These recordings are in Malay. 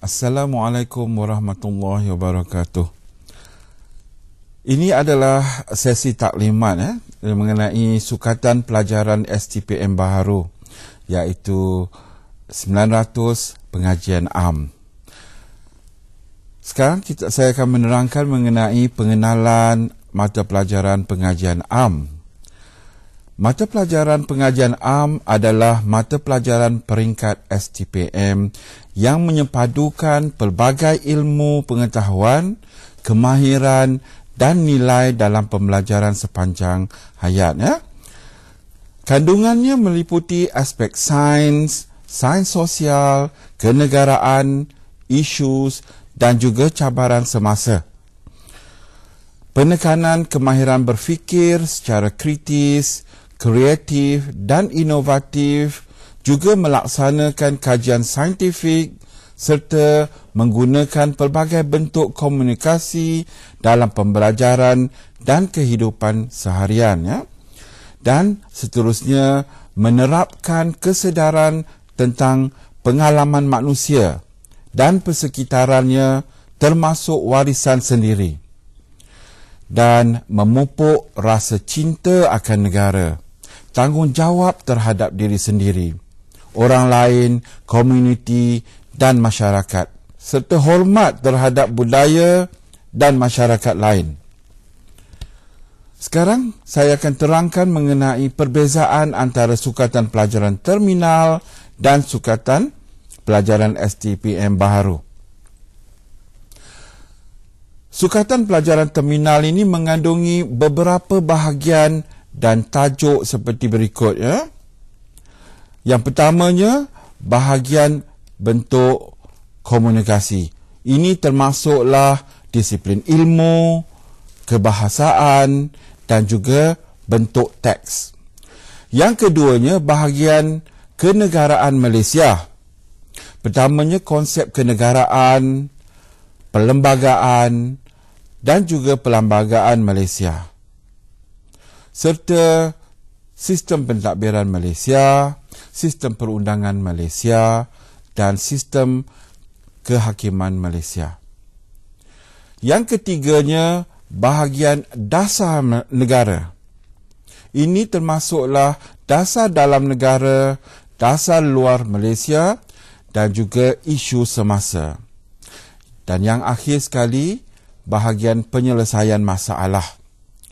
Assalamualaikum warahmatullahi wabarakatuh. Ini adalah sesi taklimat mengenai sukatan pelajaran STPM baharu, iaitu 900 pengajian am. Sekarang saya akan menerangkan mengenai pengenalan mata pelajaran pengajian am. Mata pelajaran pengajian am adalah mata pelajaran peringkat STPM yang menyepadukan pelbagai ilmu pengetahuan, kemahiran dan nilai dalam pembelajaran sepanjang hayat. Kandungannya meliputi aspek sains, sains sosial, kenegaraan, isu dan juga cabaran semasa. Penekanan kemahiran berfikir secara kritis, kreatif dan inovatif, juga melaksanakan kajian saintifik serta menggunakan pelbagai bentuk komunikasi dalam pembelajaran dan kehidupan seharian. Dan seterusnya menerapkan kesedaran tentang pengalaman manusia dan persekitarannya termasuk warisan sendiri, dan memupuk rasa cinta akan negara, tanggungjawab terhadap diri sendiri, orang lain, komuniti dan masyarakat, serta hormat terhadap budaya dan masyarakat lain. Sekarang saya akan terangkan mengenai perbezaan antara sukatan pelajaran terminal dan sukatan pelajaran STPM baharu. Sukatan pelajaran terminal ini mengandungi beberapa bahagian dan tajuk seperti berikut. Yang pertamanya, bahagian bentuk komunikasi. Ini termasuklah disiplin ilmu, kebahasaan dan juga bentuk teks. Yang keduanya, bahagian kenegaraan Malaysia. Pertamanya, konsep kenegaraan, perlembagaan dan juga perlembagaan Malaysia, serta sistem pentadbiran Malaysia, sistem perundangan Malaysia dan sistem kehakiman Malaysia. Yang ketiganya, bahagian dasar negara. Ini termasuklah dasar dalam negara, dasar luar Malaysia dan juga isu semasa. Dan yang akhir sekali, bahagian penyelesaian masalah,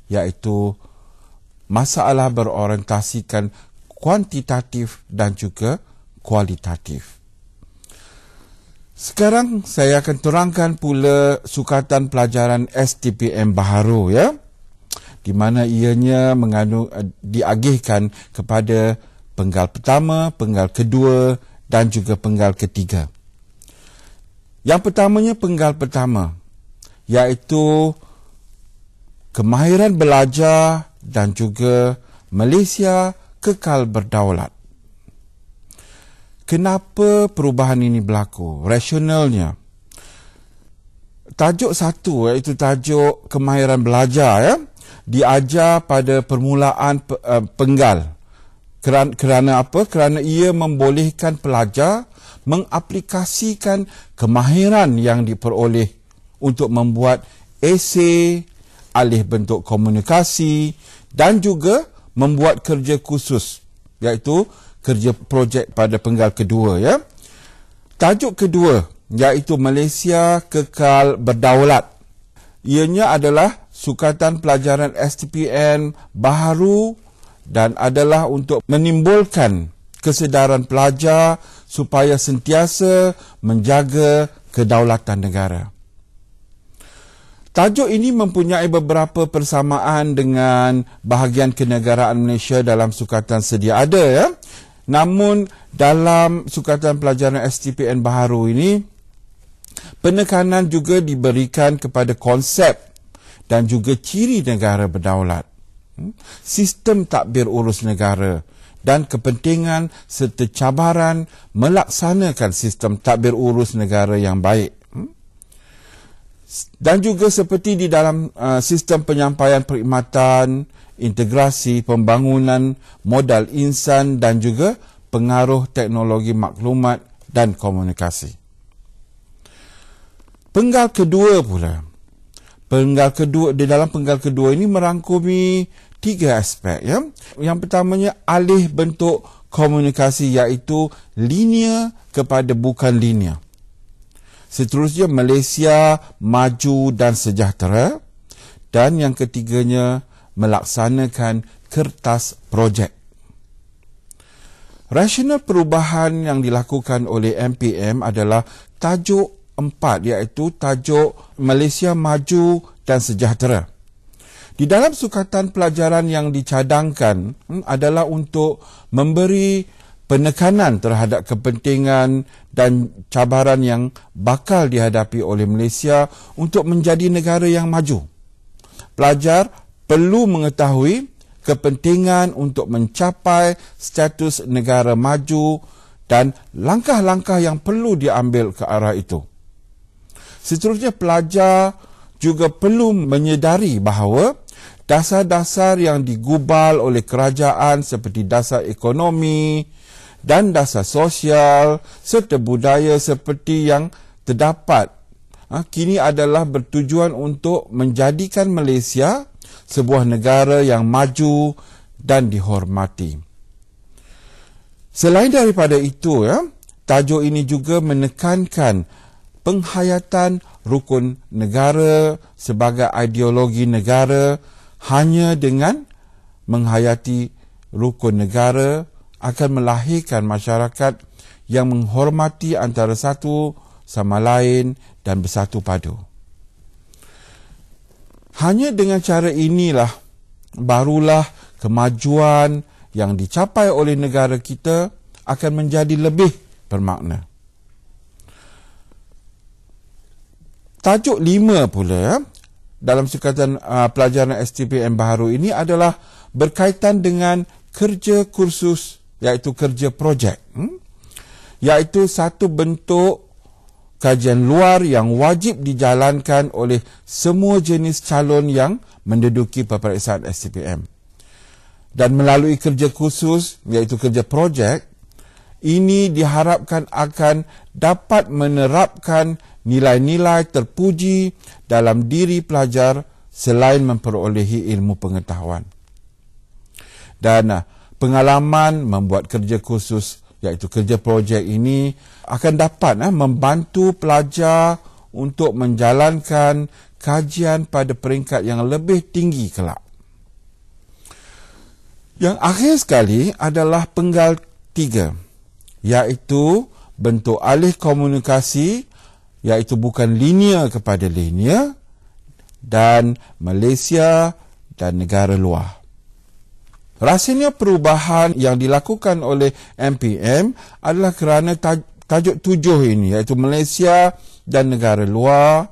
iaitu masalah berorientasikan kuantitatif dan juga kualitatif. Sekarang saya akan terangkan pula sukatan pelajaran STPM baharu, di mana ianya diagihkan kepada penggal pertama, penggal kedua dan juga penggal ketiga. Yang pertamanya, penggal pertama, iaitu kemahiran belajar dan juga Malaysia kekal berdaulat. Kenapa perubahan ini berlaku? Rasionalnya. Tajuk satu, iaitu tajuk kemahiran belajar, diajar pada permulaan penggal. Kerana apa? Kerana ia membolehkan pelajar mengaplikasikan kemahiran yang diperoleh untuk membuat esei, alih bentuk komunikasi dan juga membuat kerja khusus, iaitu kerja projek pada penggal kedua. Tajuk kedua, iaitu Malaysia kekal berdaulat. Ianya adalah sukatan pelajaran STPM baharu dan adalah untuk menimbulkan kesedaran pelajar supaya sentiasa menjaga kedaulatan negara. Tajuk ini mempunyai beberapa persamaan dengan bahagian kenegaraan Malaysia dalam sukatan sedia ada. Namun dalam sukatan pelajaran STPM baharu ini, penekanan juga diberikan kepada konsep dan juga ciri negara berdaulat, sistem tadbir urus negara dan kepentingan serta cabaran melaksanakan sistem tadbir urus negara yang baik. Dan juga seperti di dalam sistem penyampaian perkhidmatan, integrasi pembangunan modal insan dan juga pengaruh teknologi maklumat dan komunikasi. Penggal kedua pula. Di dalam penggal kedua ini merangkumi 3 aspek. Ya. Yang pertamanya, alih bentuk komunikasi, iaitu linear kepada bukan linear. Seterusnya, Malaysia maju dan sejahtera. Dan yang ketiganya, melaksanakan kertas projek. Rasional perubahan yang dilakukan oleh MPM adalah tajuk 4, iaitu tajuk Malaysia Maju dan Sejahtera. Di dalam sukatan pelajaran yang dicadangkan adalah untuk memberi penekanan terhadap kepentingan dan cabaran yang bakal dihadapi oleh Malaysia untuk menjadi negara yang maju. Pelajar perlu mengetahui kepentingan untuk mencapai status negara maju dan langkah-langkah yang perlu diambil ke arah itu. Seterusnya, pelajar juga perlu menyedari bahawa dasar-dasar yang digubal oleh kerajaan seperti dasar ekonomi dan dasar sosial serta budaya seperti yang terdapat kini adalah bertujuan untuk menjadikan Malaysia sebuah negara yang maju dan dihormati. Selain daripada itu, tajuk ini juga menekankan penghayatan rukun negara sebagai ideologi negara. Hanya dengan menghayati rukun negara akan melahirkan masyarakat yang menghormati antara satu sama lain dan bersatu padu. Hanya dengan cara inilah barulah kemajuan yang dicapai oleh negara kita akan menjadi lebih bermakna. Tajuk 5 pula dalam sukatan pelajaran STPM baharu ini adalah berkaitan dengan kerja kursus, iaitu kerja projek. Iaitu satu bentuk kajian luar yang wajib dijalankan oleh semua jenis calon yang menduduki peperiksaan STPM. Dan melalui kerja khusus, iaitu kerja projek, ini diharapkan akan dapat menerapkan nilai-nilai terpuji dalam diri pelajar selain memperolehi ilmu pengetahuan. Dan pengalaman membuat kerja khusus, iaitu kerja projek ini, akan dapat membantu pelajar untuk menjalankan kajian pada peringkat yang lebih tinggi kelak. Yang akhir sekali adalah penggal 3, iaitu bentuk alih komunikasi, iaitu bukan linear kepada linear, dan Malaysia dan negara luar. Rasanya perubahan yang dilakukan oleh MPM adalah kerana tajuk 7 ini, iaitu Malaysia dan negara luar,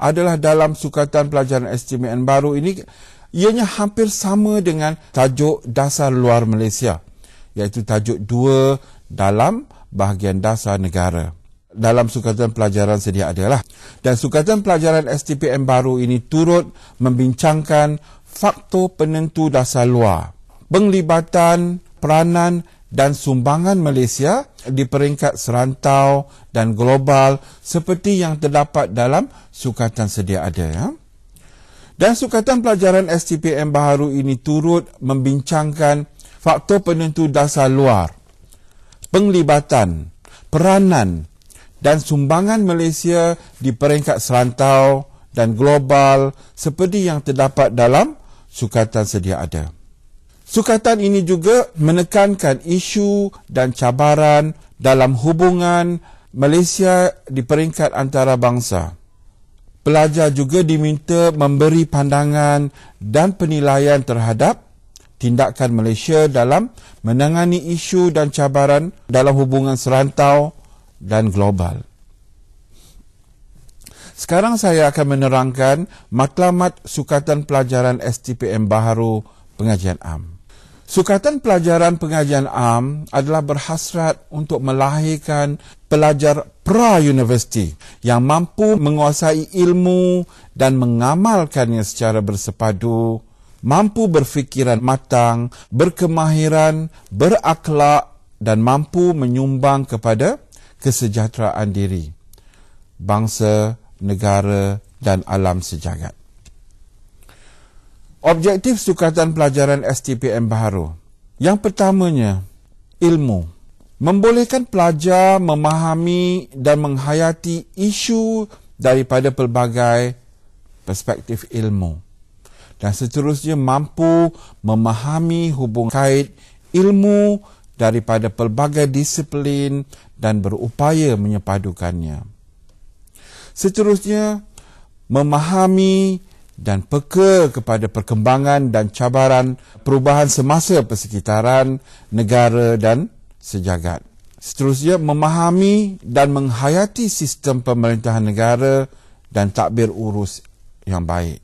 adalah dalam sukatan pelajaran STPM baru ini, ianya hampir sama dengan tajuk dasar luar Malaysia, iaitu tajuk 2 dalam bahagian dasar negara. Dalam sukatan pelajaran sedia adalah. Dan sukatan pelajaran STPM baru ini turut membincangkan faktor penentu dasar luar, penglibatan, peranan dan sumbangan Malaysia di peringkat serantau dan global seperti yang terdapat dalam sukatan sedia ada. Dan sukatan pelajaran STPM baharu ini turut membincangkan faktor penentu dasar luar, penglibatan, peranan dan sumbangan Malaysia di peringkat serantau dan global seperti yang terdapat dalam sukatan sedia ada. Sukatan ini juga menekankan isu dan cabaran dalam hubungan Malaysia di peringkat antarabangsa. Pelajar juga diminta memberi pandangan dan penilaian terhadap tindakan Malaysia dalam menangani isu dan cabaran dalam hubungan serantau dan global. Sekarang saya akan menerangkan matlamat sukatan pelajaran STPM baharu pengajian am. Sukatan pelajaran pengajian am adalah berhasrat untuk melahirkan pelajar pra-universiti yang mampu menguasai ilmu dan mengamalkannya secara bersepadu, mampu berfikiran matang, berkemahiran, berakhlak dan mampu menyumbang kepada kesejahteraan diri, bangsa negara dan alam sejagat. Objektif sukatan pelajaran STPM baharu. Yang pertamanya, ilmu. Membolehkan pelajar memahami dan menghayati isu daripada pelbagai perspektif ilmu. Dan seterusnya mampu memahami hubungan kait ilmu daripada pelbagai disiplin dan berupaya menyepadukannya. Seterusnya, memahami dan peka kepada perkembangan dan cabaran perubahan semasa persekitaran, negara dan sejagat. Seterusnya, memahami dan menghayati sistem pemerintahan negara dan tadbir urus yang baik.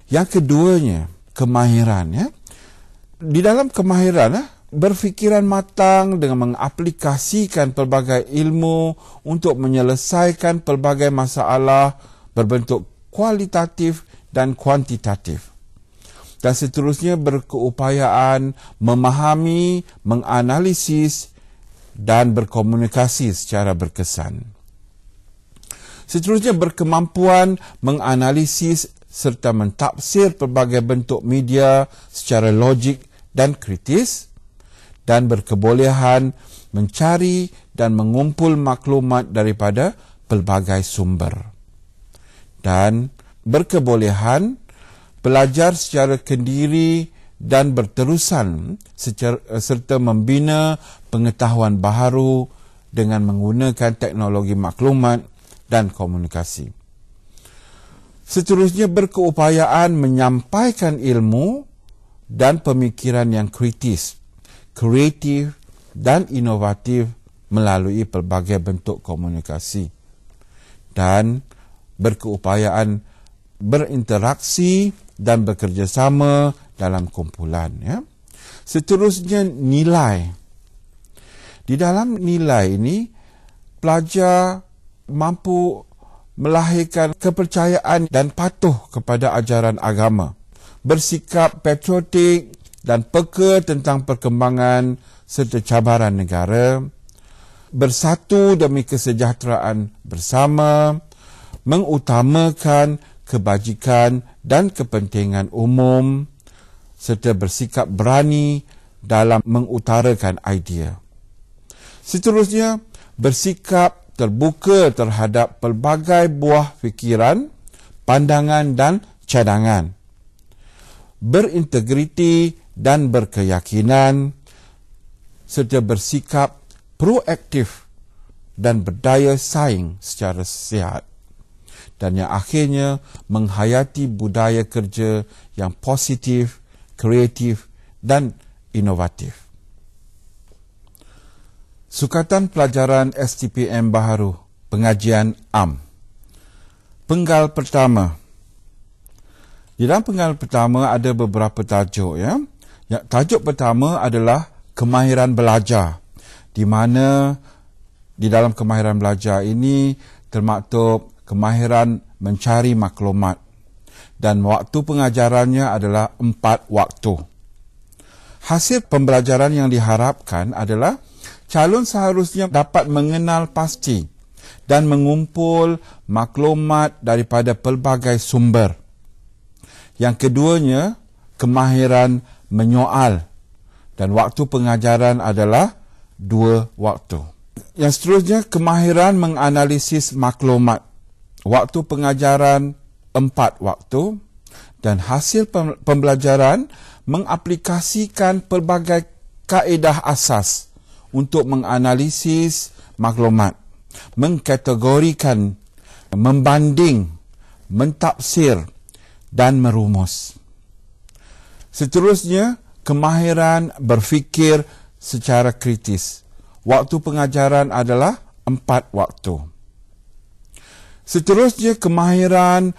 Yang keduanya, kemahiran. Ya. Di dalam kemahiran, berfikiran matang dengan mengaplikasikan pelbagai ilmu untuk menyelesaikan pelbagai masalah berbentuk kualitatif dan kuantitatif. Dan seterusnya berkeupayaan memahami, menganalisis dan berkomunikasi secara berkesan. Seterusnya berkemampuan menganalisis serta mentafsir pelbagai bentuk media secara logik dan kritis, dan berkebolehan mencari dan mengumpul maklumat daripada pelbagai sumber. Dan berkebolehan belajar secara kendiri dan berterusan serta membina pengetahuan baharu dengan menggunakan teknologi maklumat dan komunikasi. Seterusnya berkeupayaan menyampaikan ilmu dan pemikiran yang kritis, kreatif dan inovatif melalui pelbagai bentuk komunikasi. Dan berkeupayaan berinteraksi dan bekerjasama dalam kumpulan. Ya. Seterusnya nilai. Di dalam nilai ini, pelajar mampu melahirkan kepercayaan dan patuh kepada ajaran agama, bersikap patriotik dan peka tentang perkembangan serta cabaran negara, bersatu demi kesejahteraan bersama, mengutamakan kebajikan dan kepentingan umum, serta bersikap berani dalam mengutarakan idea. Seterusnya, bersikap terbuka terhadap pelbagai buah fikiran, pandangan dan cadangan. Berintegriti dan berkeyakinan, serta bersikap proaktif dan berdaya saing secara sihat. Dan yang akhirnya, menghayati budaya kerja yang positif, kreatif dan inovatif. Sukatan pelajaran STPM baharu, pengajian am. Penggal pertama. Di dalam penggal pertama ada beberapa tajuk. Ya. Tajuk pertama adalah kemahiran belajar, di mana di dalam kemahiran belajar ini termaktub kemahiran mencari maklumat, dan waktu pengajarannya adalah 4 waktu. Hasil pembelajaran yang diharapkan adalah calon seharusnya dapat mengenal pasti dan mengumpul maklumat daripada pelbagai sumber. Yang keduanya, kemahiran menyoal, dan waktu pengajaran adalah 2 waktu. Yang seterusnya, kemahiran menganalisis maklumat. Waktu pengajaran 4 waktu, dan hasil pembelajaran mengaplikasikan pelbagai kaedah asas untuk menganalisis maklumat, mengkategorikan, membanding, mentafsir dan merumus. Seterusnya, kemahiran berfikir secara kritis. Waktu pengajaran adalah 4 waktu. Seterusnya, kemahiran